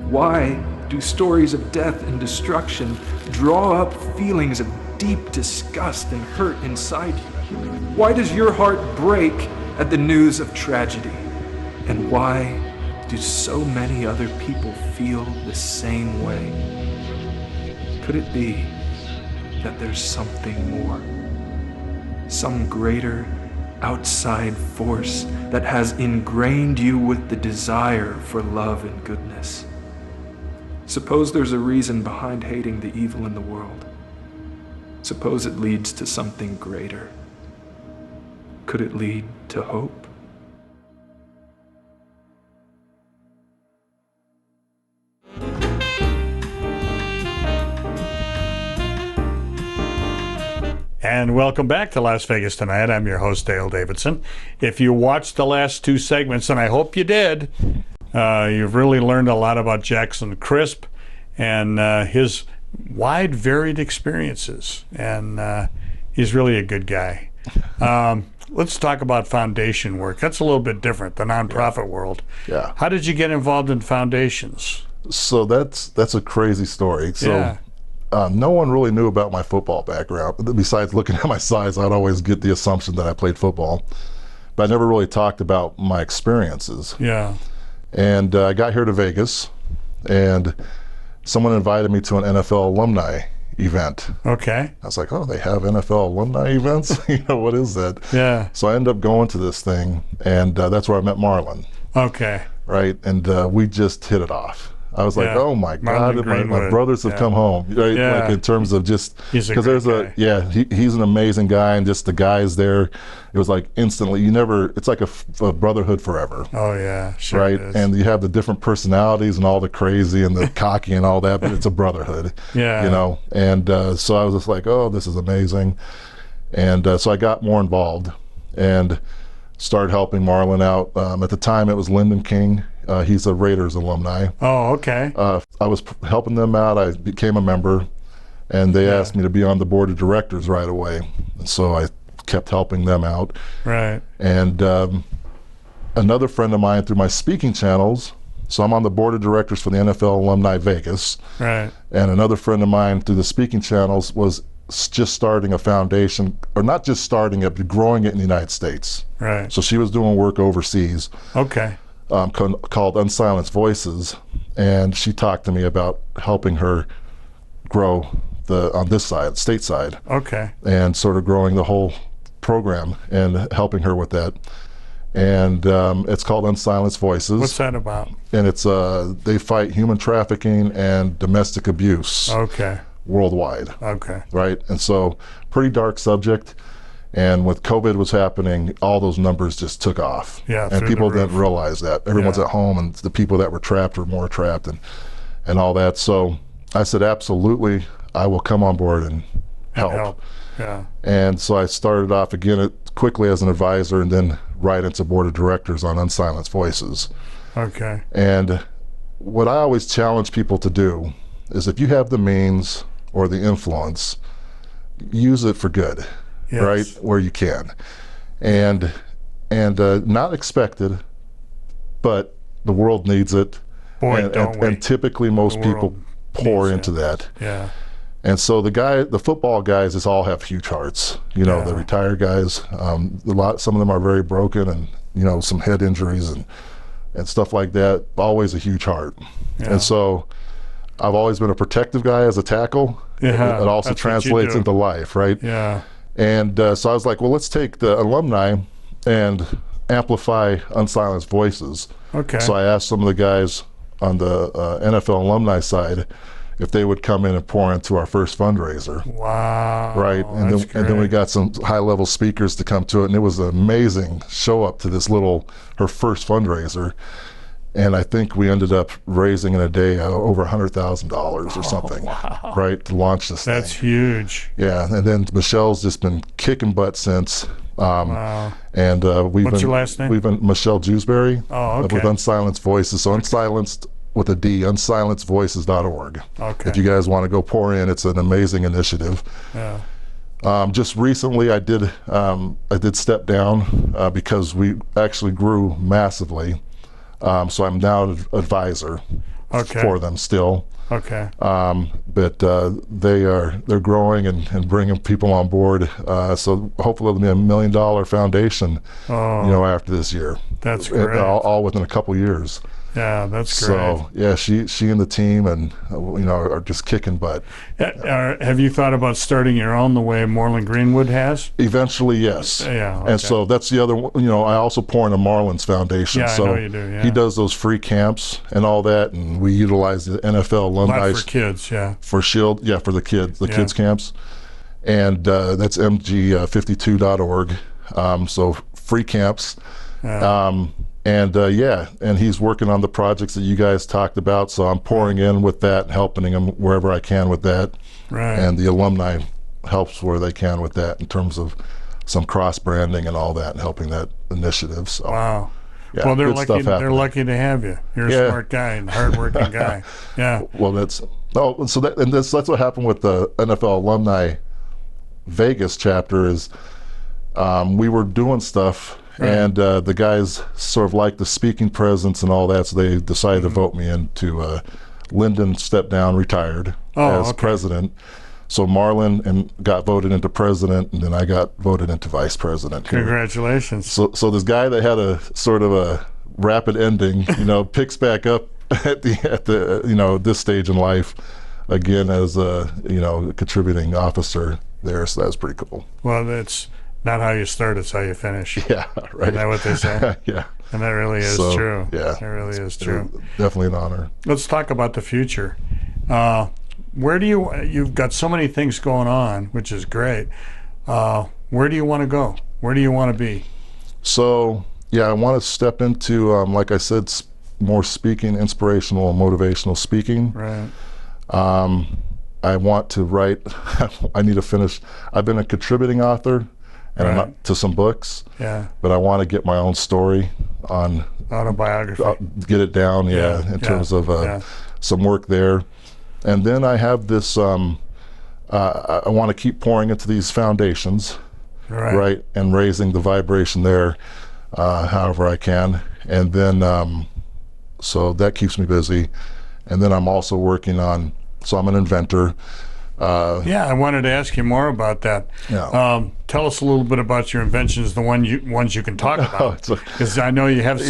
why do stories of death and destruction draw up feelings of deep disgust and hurt inside you? Why does your heart break at the news of tragedy? And why do so many other people feel the same way? Could it be that there's something more? Some greater outside force that has ingrained you with the desire for love and goodness? Suppose there's a reason behind hating the evil in the world. Suppose it leads to something greater. Could it lead to hope? And welcome back to Las Vegas Tonight. I'm your host, Dale Davidson. If you watched the last two segments, and I hope you did, you've really learned a lot about Jackson Crisp and his wide, varied experiences. And he's really a good guy. Let's talk about foundation work. That's a little bit different, the nonprofit world. Yeah. How did you get involved in foundations? So that's a crazy story. So no one really knew about my football background. Besides looking at my size, I'd always get the assumption that I played football. But I never really talked about my experiences. Yeah. And I got here to Vegas, and someone invited me to an NFL alumni event. Okay. I was like, oh, they have NFL alumni events? What is that? Yeah. So I ended up going to this thing, and that's where I met Marlon. Okay. Right? And we just hit it off. I was like, oh my God, my brothers have come home, right? Like in terms of just, because he's an amazing guy, and just the guys there, it was like instantly, it's like a brotherhood forever. Oh yeah, sure. Right? And you have the different personalities and all the crazy and the cocky and all that, but it's a brotherhood. Yeah. And so I was just like, oh, this is amazing. And so I got more involved and started helping Marlon out. At the time, it was Lyndon King. He's a Raiders alumni. Oh, okay. I was helping them out. I became a member, and they asked me to be on the board of directors right away. And so I kept helping them out. Right. And another friend of mine through my speaking channels, so I'm on the board of directors for the NFL Alumni Vegas. Right. And another friend of mine through the speaking channels was just starting a foundation, or not just starting it, but growing it in the United States. Right. So she was doing work overseas. Okay. Called Unsilenced Voices, and she talked to me about helping her grow on this side, stateside. Okay. And sort of growing the whole program and helping her with that. And it's called Unsilenced Voices. What's that about? And it's they fight human trafficking and domestic abuse. Okay. Worldwide. Okay. Right? And so pretty dark subject. And with COVID was happening, all those numbers just took off. Yeah, and people didn't realize that. Everyone's at home, and the people that were trapped were more trapped and all that. So I said, absolutely, I will come on board and help. Yeah. And so I started off again quickly as an advisor, and then right into board of directors on Unsilenced Voices. Okay. And what I always challenge people to do is, if you have the means or the influence, use it for good. Yes. Right, where you can, and not expected, but the world needs it. Boy, and typically most people pour into that. Yeah. And so the football guys just all have huge hearts. The retired guys, some of them are very broken, and some head injuries and stuff like that. Always a huge heart. Yeah. And so I've always been a protective guy as a tackle. Yeah. It also translates into life, right? Yeah. And so I was like, well, let's take the alumni and amplify Unsilenced Voices. Okay. So I asked some of the guys on the NFL alumni side if they would come in and pour into our first fundraiser. Wow. Right. And then we got some high-level speakers to come to it, and it was an amazing show up to her first fundraiser. And I think we ended up raising in a day over $100,000 or something, right, to launch this thing. That's huge. Yeah, and then Michelle's just been kicking butt since. Wow. And what's your last name? We've been Michelle Jewsbury. Oh, okay. With Unsilenced Voices. So Unsilenced with a D, unsilencedvoices.org. Okay. If you guys want to go pour in, it's an amazing initiative. Yeah. Just recently, I did step down because we actually grew massively. So I'm now an advisor for them still. Okay. But they're growing and bringing people on board. So hopefully it'll be $1 million foundation. After this year. That's great. All within a couple years. Yeah, that's great. So yeah, she and the team and are just kicking butt. Have you thought about starting your own the way Moreland Greenwood has? Eventually, yes. Yeah. Okay. And so that's the other one. I also pour into Marlins Foundation. Yeah, so I know you do. Yeah. He does those free camps and all that, and we utilize the NFL alumni. A lot for kids, yeah. For Shield, yeah, for the kids camps, and that's mg52.org. So free camps. Yeah. And he's working on the projects that you guys talked about, so I'm pouring in with that, helping him wherever I can with that. Right. And the alumni helps where they can with that in terms of some cross-branding and all that, and helping that initiative. So, wow. Yeah, well, they're lucky to have you. You're a smart guy and hard-working guy. Yeah. Well, that's what happened with the NFL alumni Vegas chapter is we were doing stuff. Right. And the guys sort of liked the speaking presence and all that, so they decided to vote me into. Lyndon stepped down, retired as president. So Marlon got voted into president, and then I got voted into vice president. Congratulations. So this guy that had a sort of a rapid ending, picks back up at the this stage in life again as a contributing officer there. So that's pretty cool. Well, that's not how you start, it's how you finish. Yeah, right. Isn't that what they say? Yeah. And that really is true. Yeah. That really is true. Definitely an honor. Let's talk about the future. Where do you've got so many things going on, which is great. Where do you want to go? Where do you want to be? So, yeah, I want to step into, like I said, more speaking, inspirational and motivational speaking. Right. I want to write, I need to finish, I've been a contributing author and I'm not to some books. Yeah. But I want to get my own story on autobiography. Get it down, in terms of some work there. And then I have this. I want to keep pouring into these foundations, right, and raising the vibration there, however I can. And then, so that keeps me busy. And then I'm also working on. So I'm an inventor. I wanted to ask you more about that. Yeah. Tell us a little bit about your inventions, the ones you can talk about, because I know you have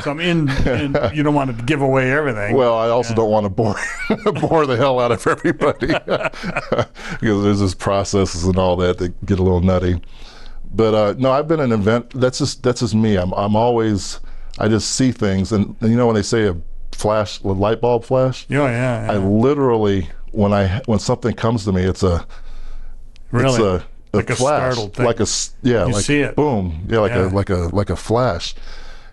some in you don't want to give away everything. Well, I also don't want to bore the hell out of everybody because there's this processes and all that get a little nutty. But no, I've been an inventor. That's just me. I'm always, I just see things, and when they say a light bulb flash. Yeah. I literally. When something comes to me, it's a flash, startled thing. You see it, boom, like a flash.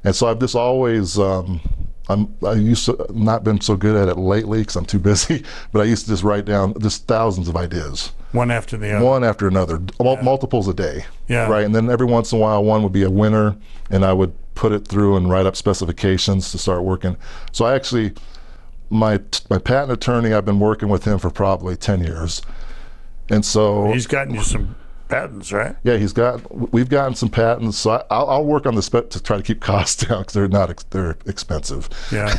And so I've just always I used to not been so good at it lately because I'm too busy, but I used to just write down just thousands of ideas, one after the other, one after another, multiples a day, right. And then every once in a while, one would be a winner, and I would put it through and write up specifications to start working. So I actually. My patent attorney, I've been working with him for probably 10 years. And so he's gotten you some patents, right? Yeah, we've gotten some patents. So I'll work on the to try to keep costs down because they're expensive. Yeah.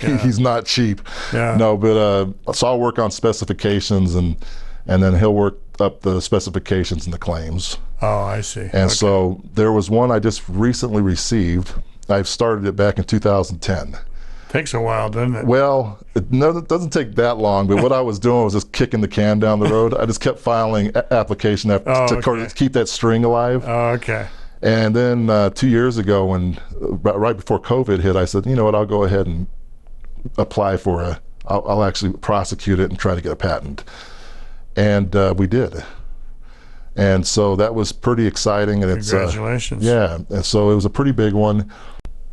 He's not cheap. Yeah. No, but so I'll work on specifications and then he'll work up the specifications and the claims. Oh, I see. And so there was one I just recently received. I've started it back in 2010. Takes a while, doesn't it? Well, it doesn't take that long, but what I was doing was just kicking the can down the road. I just kept filing application to keep that string alive. Oh, okay. And then 2 years ago, when right before COVID hit, I said, you know what, I'll go ahead and apply for I'll actually prosecute it and try to get a patent. And we did. And so that was pretty exciting. And Congratulations. And so it was a pretty big one.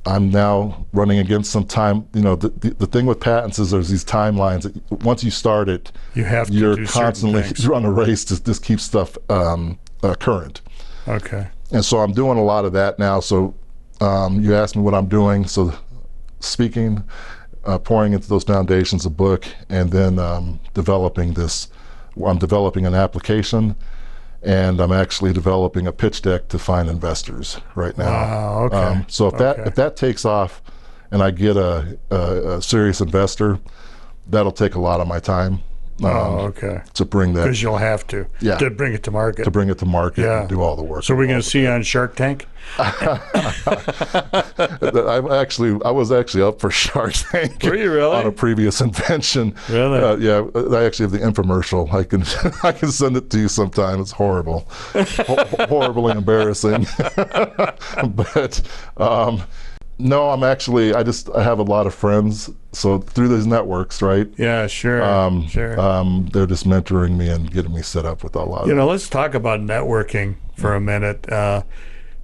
I'm now running against some time. The thing with patents is there's these timelines. Once you start it, you're constantly on a race to just keep stuff current. Okay. And so I'm doing a lot of that now. So you asked me what I'm doing. So speaking, pouring into those foundations a book, and then developing an application, and I'm actually developing a pitch deck to find investors right now. Wow, okay. So if that takes off and I get a serious investor, that'll take a lot of my time. Okay. To bring that, because you'll have to bring it to market. To bring it to market and do all the work. So we're going to see you on Shark Tank? I was actually up for Shark Tank. Were you really? On a previous invention. Really? Yeah, I actually have the infomercial. I can send it to you sometime. It's horrible, horribly embarrassing. But no, I have a lot of friends. So through these networks, right? Yeah, sure. Sure. They're just mentoring me and getting me set up with a lot. Let's talk about networking for a minute.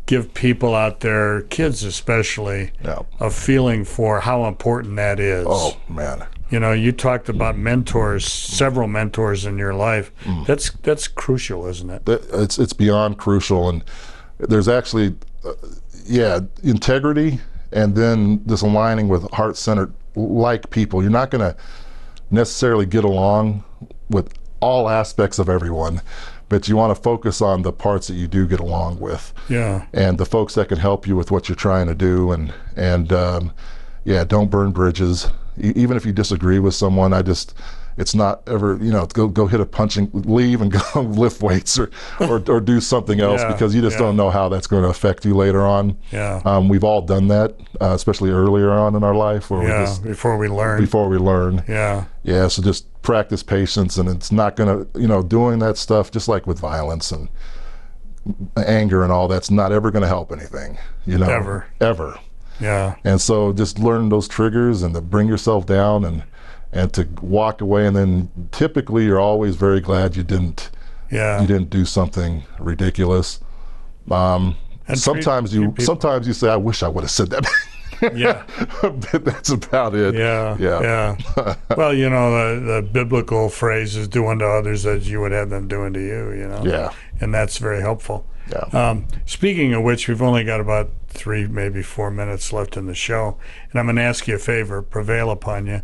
Give people out there, kids especially, a feeling for how important that is. Oh man. You talked about mentors, several mentors in your life. That's crucial, isn't it? It's beyond crucial, and there's actually, integrity, and then this aligning with heart-centered like people. You're not going to necessarily get along with all aspects of everyone, but you want to focus on the parts that you do get along with. Yeah. And the folks that can help you with what you're trying to do, and don't burn bridges. Even if you disagree with someone, it's not ever, go hit a punching, leave and go lift weights or do something else, because you just don't know how that's going to affect you later on. Yeah. We've all done that, especially earlier on in our life. Where before we learn. Yeah. Yeah, so just practice patience, and it's not going to, doing that stuff, just like with violence and anger and all, that's not ever going to help anything, Ever. Yeah. And so just learn those triggers and to bring yourself down and to walk away, and then typically you're always very glad you didn't do something ridiculous. Sometimes you say, I wish I would have said that. Yeah. But that's about it. Yeah. Well, the biblical phrase is do unto others as you would have them do unto you, Yeah. And that's very helpful. Yeah. Speaking of which, we've only got about 3, maybe 4 minutes left in the show, and I'm going to ask you a favor, prevail upon you.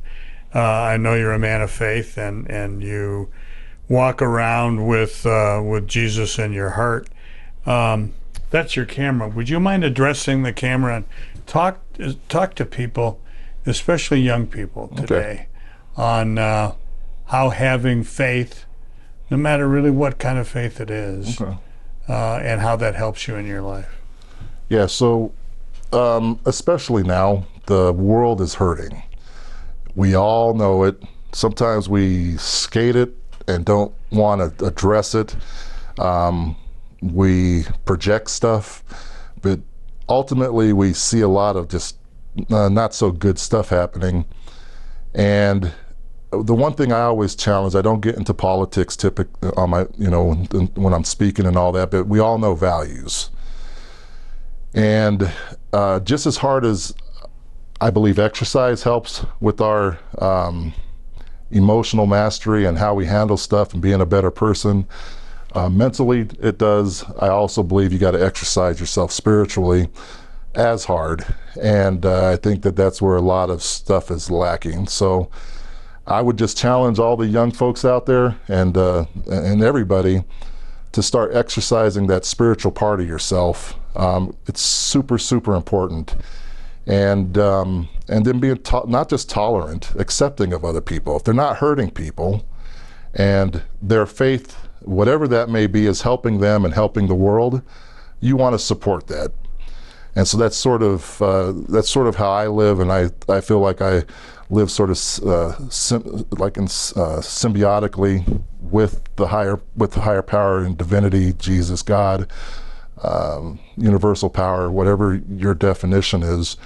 I know you're a man of faith, and you walk around with Jesus in your heart. That's your camera. Would you mind addressing the camera and talk to people, especially young people today, on how having faith, no matter really what kind of faith it is, and how that helps you in your life? Yeah, so especially now, the world is hurting. We all know it. Sometimes we skate it and don't want to address it. We project stuff, but ultimately we see a lot of just not so good stuff happening. And the one thing I always challenge, I don't get into politics typically on my, when I'm speaking and all that, but we all know values. And just as hard as I believe exercise helps with our emotional mastery and how we handle stuff and being a better person, mentally it does. I also believe you got to exercise yourself spiritually as hard, and I think that's where a lot of stuff is lacking. So I would just challenge all the young folks out there and everybody to start exercising that spiritual part of yourself. It's super, super important. And then being not just tolerant, accepting of other people. If they're not hurting people, and their faith, whatever that may be, is helping them and helping the world, you want to support that. And so that's sort of how I live, and I feel like I live sort of symbiotically with the higher power and divinity, Jesus, God, universal power, whatever your definition is.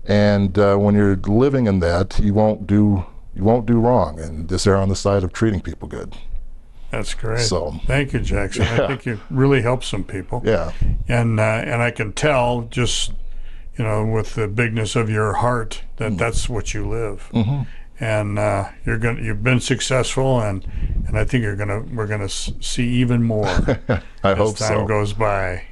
And when you're living in that, you won't do wrong, and just err on the side of treating people good. That's great. So thank you, Jackson. I think you really helped some people. Yeah. And I can tell just with the bigness of your heart that that's what you live. Mm-hmm. And you've been successful, and I think we're gonna see even more as time goes by.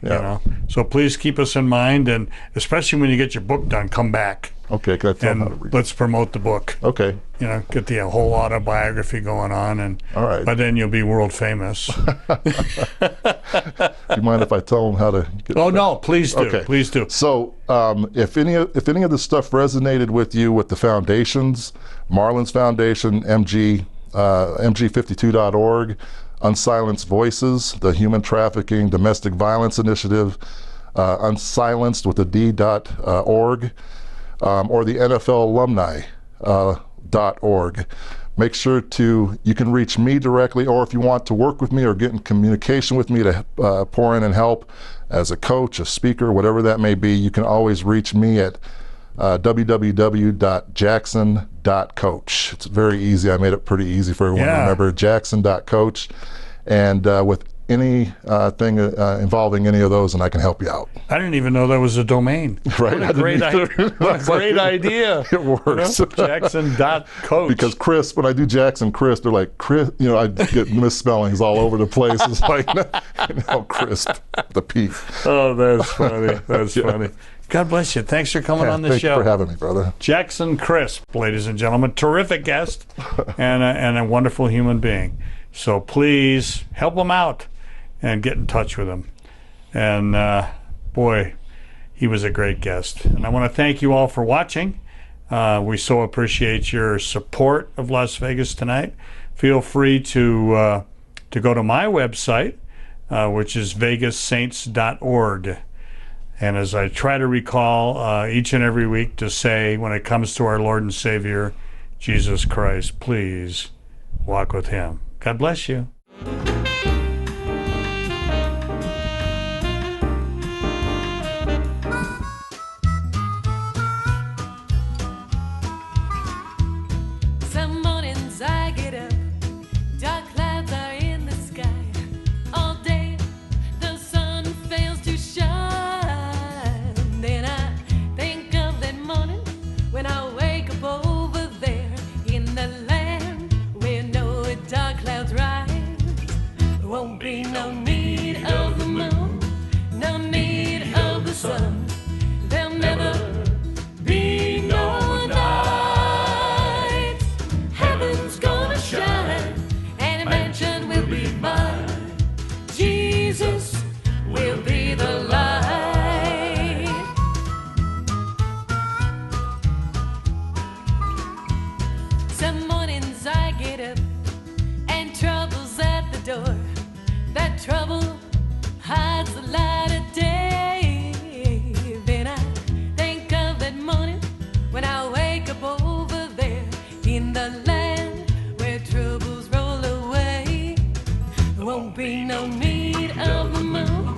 So please keep us in mind, and especially when you get your book done, come back. Okay, can I tell them how to read? Let's promote the book. Okay. You know, get the whole autobiography going on, and all right. But then you'll be world famous. Do you mind if I tell them how to get Oh, no, please do. Okay. Please do. So if any of this stuff resonated with you with the foundations, Marlin's Foundation, MG52.org, Unsilenced Voices, the Human Trafficking Domestic Violence Initiative, Unsilenced with the D.org, or the NFL Alumni .org. Make sure you can reach me directly, or if you want to work with me or get in communication with me to pour in and help as a coach, a speaker, whatever that may be, you can always reach me at www.jackson.coach. It's very easy. I made it pretty easy for everyone to remember, jackson.coach. And with any thing involving any of those, and I can help you out. I didn't even know that was a domain. Right? What a great idea. It works. You know? Jackson.coach. Because Chris, when I do Jackson Crisp, they're like, Chris, you know, I get misspellings all over the place. It's like, Crisp, the P. Oh, that's funny. That's funny. God bless you. Thanks for coming on the show. Thank you for having me, brother. Jackson Crisp, ladies and gentlemen. Terrific guest and a wonderful human being. So please help him out and get in touch with him. And boy, he was a great guest. And I want to thank you all for watching. We so appreciate your support of Las Vegas Tonight. Feel free to go to my website, which is vegassaints.org. And as I try to recall each and every week to say, when it comes to our Lord and Savior, Jesus Christ, please walk with him. God bless you. Some mornings I get up, dark clouds are in the sky. All day the sun fails to shine. Then I think of that morning when I wake up over there in the land where no dark clouds rise. There won't be no need of the moon, no need of the sun. There'll never be no night. Heaven's gonna shine and a mansion will be mine. Jesus will be the light. Some mornings I get up and trouble's at the door. That trouble hides the light of day. Then I think of that morning when I wake up over there in the land where troubles roll away. There won't be no need of the moon,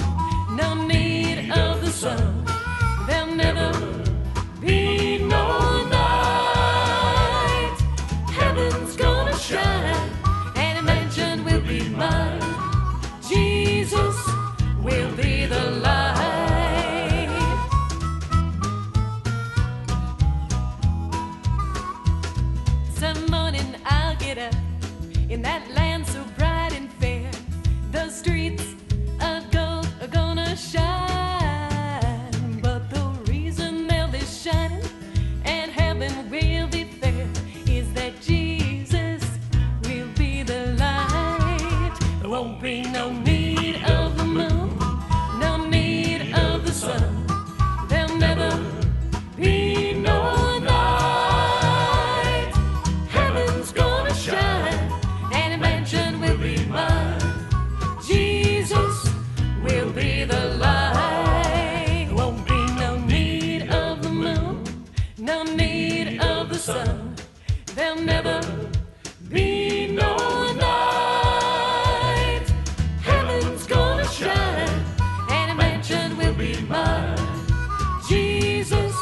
no need of the sun. There'll never be no night. Heaven's gonna shine and a mansion will be mine. Jesus will be the light. Some morning I'll get up in that land so bright and fair. The streets of gold are gonna shine, but the reason they'll be shining and heaven will be fair is that Jesus will be the light. There won't be no need of the moon, no need of the sun. There'll never be no night. Heaven's gonna shine and a mansion will be mine. Jesus will be the light. There won't be no need of the moon, no need of the sun. There'll never be no night. Heaven's gonna shine and a mansion will be mine. Jesus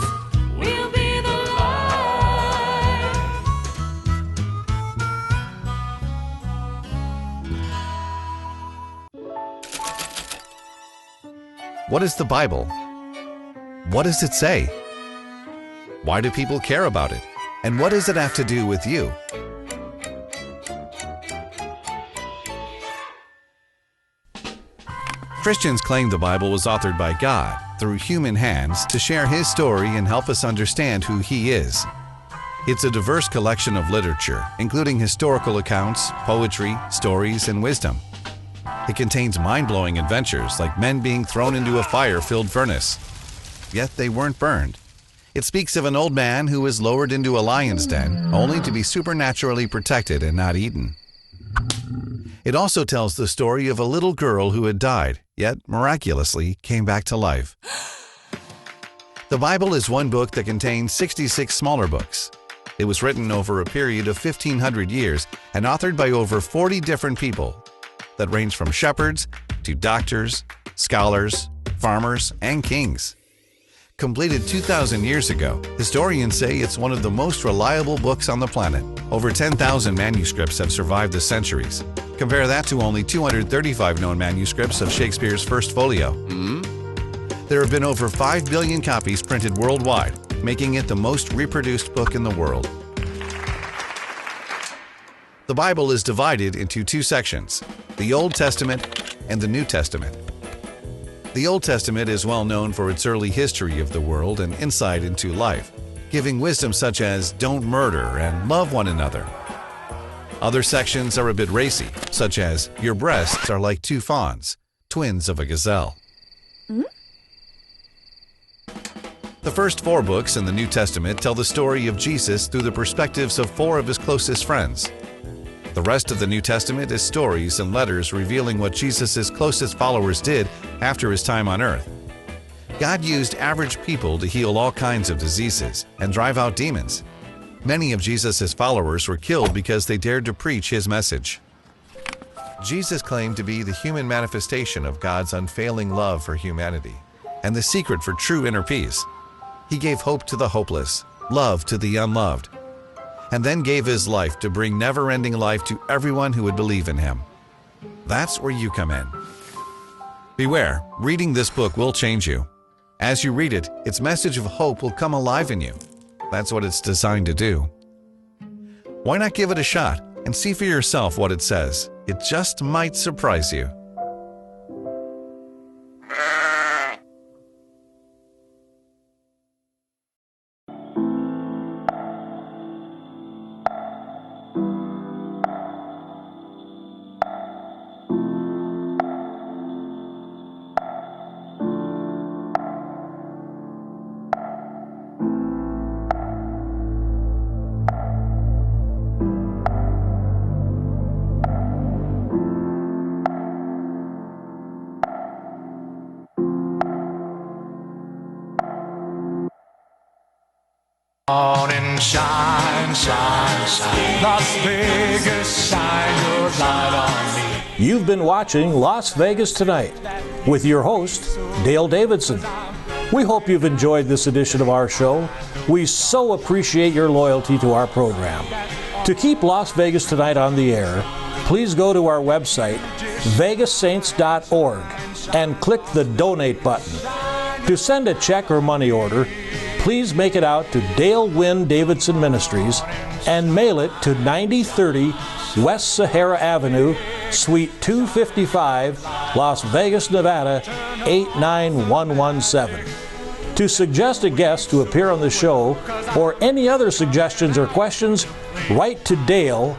will be the light. What is the Bible? What does it say? Why do people care about it? And what does it have to do with you? Christians claim the Bible was authored by God through human hands to share His story and help us understand who He is. It's a diverse collection of literature, including historical accounts, poetry, stories, and wisdom. It contains mind-blowing adventures like men being thrown into a fire-filled furnace, yet they weren't burned. It speaks of an old man who was lowered into a lion's den, only to be supernaturally protected and not eaten. It also tells the story of a little girl who had died, yet miraculously came back to life. The Bible is one book that contains 66 smaller books. It was written over a period of 1,500 years and authored by over 40 different people that range from shepherds to doctors, scholars, farmers, and kings. Completed 2,000 years ago, historians say it's one of the most reliable books on the planet. Over 10,000 manuscripts have survived the centuries. Compare that to only 235 known manuscripts of Shakespeare's First Folio. There have been over 5 billion copies printed worldwide, making it the most reproduced book in the world. The Bible is divided into two sections, the Old Testament and the New Testament. The Old Testament is well known for its early history of the world and insight into life, giving wisdom such as don't murder and love one another. Other sections are a bit racy, such as your breasts are like two fawns, twins of a gazelle. The first 4 books in the New Testament tell the story of Jesus through the perspectives of 4 of his closest friends. The rest of the New Testament is stories and letters revealing what Jesus' closest followers did after his time on earth. God used average people to heal all kinds of diseases and drive out demons. Many of Jesus' followers were killed because they dared to preach his message. Jesus claimed to be the human manifestation of God's unfailing love for humanity and the secret for true inner peace. He gave hope to the hopeless, love to the unloved, and then gave his life to bring never-ending life to everyone who would believe in him. That's where you come in. Beware, reading this book will change you. As you read it, its message of hope will come alive in you. That's what it's designed to do. Why not give it a shot and see for yourself what it says? It just might surprise you. Morning, shine, shine, shine. Las Vegas, shine your light on me. You've been watching Las Vegas Tonight with your host, Dale Davidson. We hope you've enjoyed this edition of our show. We so appreciate your loyalty to our program. To keep Las Vegas Tonight on the air, please go to our website, vegassaints.org, and click the Donate button. To send a check or money order, please make it out to Dale Wynn Davidson Ministries and mail it to 9030 West Sahara Avenue, Suite 255, Las Vegas, Nevada, 89117. To suggest a guest to appear on the show or any other suggestions or questions, write to Dale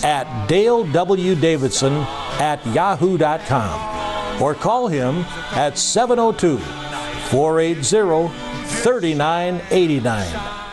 at dalewdavidson@yahoo.com or call him at 702-480-3989.